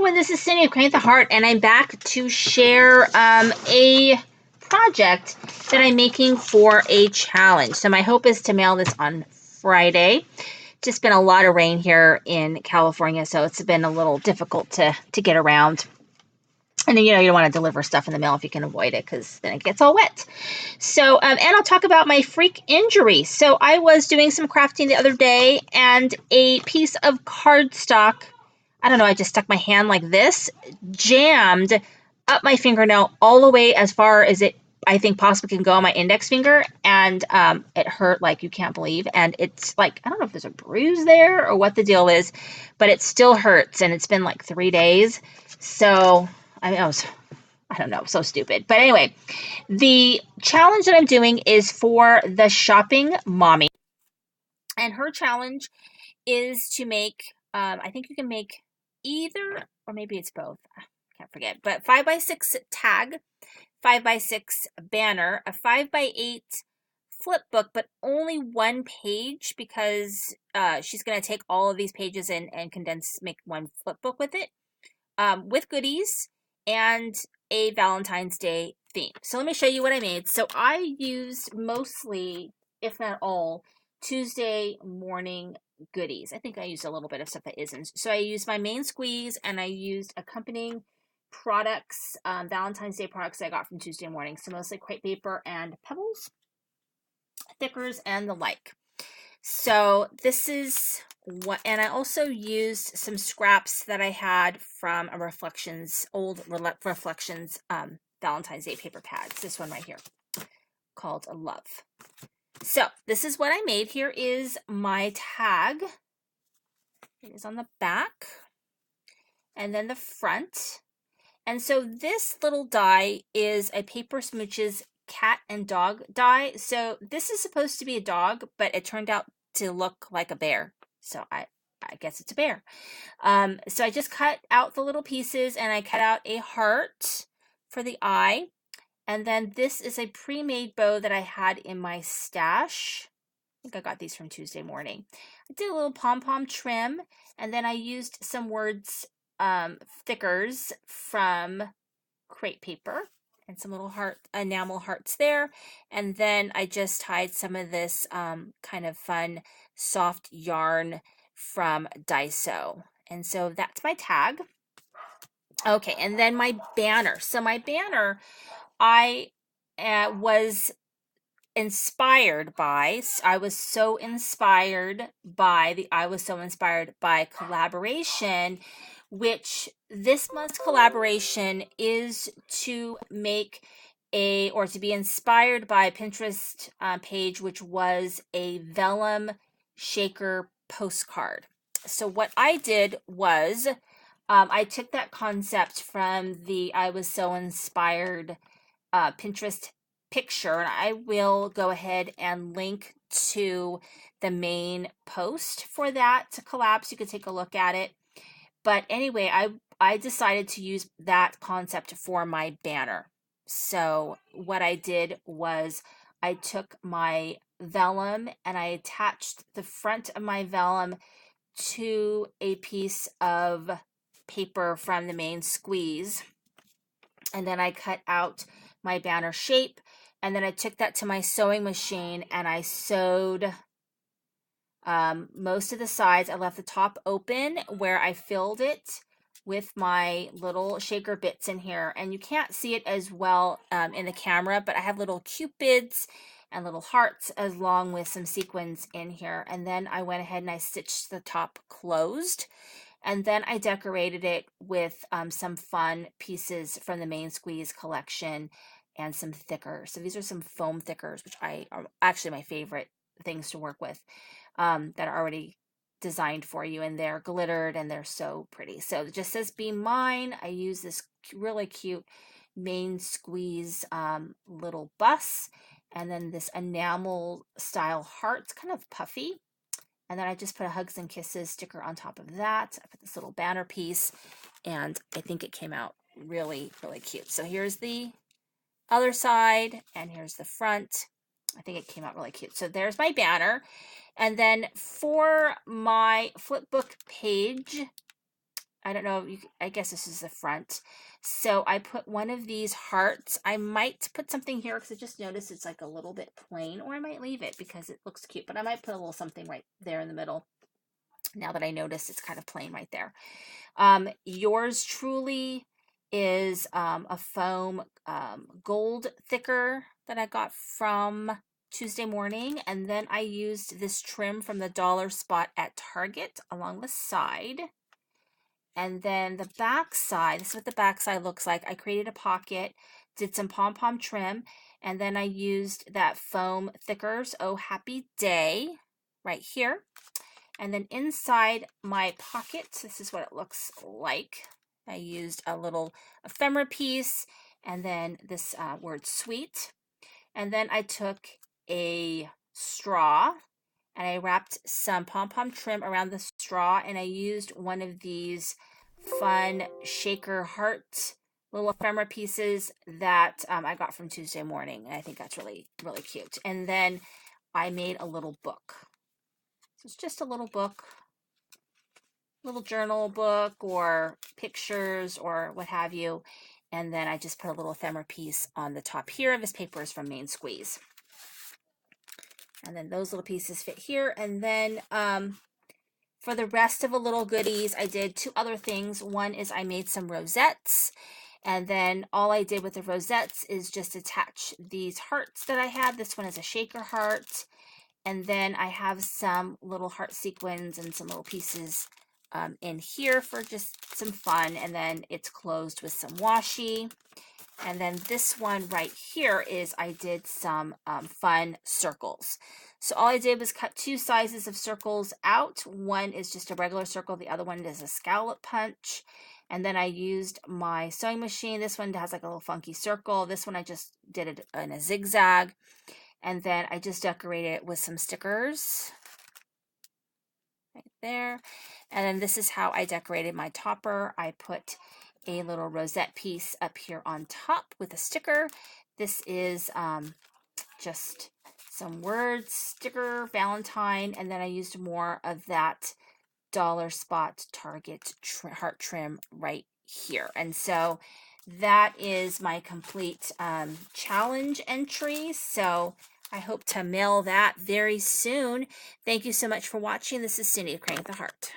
everyone, this is Cindy of Crank the Heart, and I'm back to share a project that I'm making for a challenge. So my hope is to mail this on Friday. Just been a lot of rain here in California, so it's been a little difficult to get around. And you don't want to deliver stuff in the mail if you can avoid it, because then it gets all wet. So, and I'll talk about my freak injury. So I was doing some crafting the other day, and a piece of cardstock, I don't know, I just stuck my hand like this, jammed up my fingernail all the way as far as it, I think, possibly can go on my index finger, and it hurt like you can't believe. And it's like, I don't know if there's a bruise there or what the deal is, but it still hurts, and it's been like 3 days. So I don't know, so stupid. But anyway, the challenge that I'm doing is for the shopping mommy. And her challenge is to make, I think you can make either, or maybe it's both, I can't forget, but 5x6 tag, 5x6 banner, a 5x8 flip book, but only one page, because she's going to take all of these pages and condense, make one flip book with it, with goodies, and a Valentine's Day theme. So let me show you what I made. So I used mostly, if not all, Tuesday morning goodies. I think I used a little bit of stuff that isn't. So I used my main squeeze, and I used accompanying products, Valentine's Day products that I got from Tuesday morning. So mostly crepe paper and pebbles, thickers, and the like. So this is what, and I also used some scraps that I had from a old Reflections Valentine's Day paper pads. This one right here, called a Love. So this is what I made. Here is my tag. It is on the back, and then the front. And so this little die is a Paper Smooches cat and dog die. So this is supposed to be a dog, but it turned out to look like a bear. So I guess it's a bear. So I just cut out the little pieces, and I cut out a heart for the eye. And then this is a pre-made bow that I had in my stash. I think I got these from Tuesday morning. I did a little pom-pom trim, and then I used some words, thickers from crepe paper, and some little enamel hearts there. And then I just tied some of this kind of fun soft yarn from Daiso. And so that's my tag. Okay, and then my banner. So my banner, I was inspired by, I was so inspired by collaboration, which this month's collaboration is to make to be inspired by a Pinterest page, which was a vellum shaker postcard. So what I did was, I took that concept from the I was so inspired Pinterest picture, and I will go ahead and link to the main post for that to collab, so you could take a look at it. But anyway, I decided to use that concept for my banner. So what I did was I took my vellum, and I attached the front of my vellum to a piece of paper from the main squeeze, and then I cut out my banner shape, and then I took that to my sewing machine, and I sewed most of the sides. I left the top open where I filled it with my little shaker bits in here, and you can't see it as well in the camera, but I have little cupids and little hearts along with some sequins in here. And then I went ahead and I stitched the top closed, and then I decorated it with some fun pieces from the main squeeze collection and some thicker. So these are some foam thickers, which are actually my favorite things to work with, that are already designed for you, and they're glittered and they're so pretty. So it just says "Be Mine." I use this really cute main squeeze little bus, and then this enamel style heart. It's kind of puffy. And then I just put a Hugs and Kisses sticker on top of that. I put this little banner piece, and I think it came out really, really cute. So here's the other side, and here's the front. I think it came out really cute. So there's my banner. And then for my flipbook page, I don't know, I guess this is the front. So I put one of these hearts. I might put something here because I just noticed it's like a little bit plain, or I might leave it because it looks cute, but I might put a little something right there in the middle now that I notice it's kind of plain right there. Yours truly is a foam gold thicker that I got from Tuesday Morning, and then I used this trim from the dollar spot at Target along the side. And then the back side, this is what the back side looks like. I created a pocket, did some pom-pom trim, and then I used that foam thickers, Oh Happy Day, right here. And then inside my pocket, this is what it looks like. I used a little ephemera piece, and then this word sweet. And then I took a straw, and I wrapped some pom-pom trim around the straw, and I used one of these fun shaker heart little ephemera pieces that I got from Tuesday Morning. And I think that's really, really cute. And then I made a little book. So it's just a little book, little journal book or pictures or what have you. And then I just put a little ephemera piece on the top here. This paper is from Main Squeeze. And then those little pieces fit here. And then for the rest of the little goodies, I did two other things. One is I made some rosettes. And then all I did with the rosettes is just attach these hearts that I had. This one is a shaker heart. And then I have some little heart sequins and some little pieces in here for just some fun. And then it's closed with some washi. And then this one right here is I did some fun circles. So all I did was cut two sizes of circles out. One is just a regular circle. The other one is a scallop punch. And then I used my sewing machine. This one has like a little funky circle. This one I just did it in a zigzag. And then I just decorated it with some stickers right there. And then this is how I decorated my topper. I put a little rosette piece up here on top with a sticker. This is just some words, sticker, Valentine, and then I used more of that dollar spot Target heart trim right here. And so that is my complete challenge entry. So I hope to mail that very soon. Thank you so much for watching. This is Cindy of Creating with a Heart.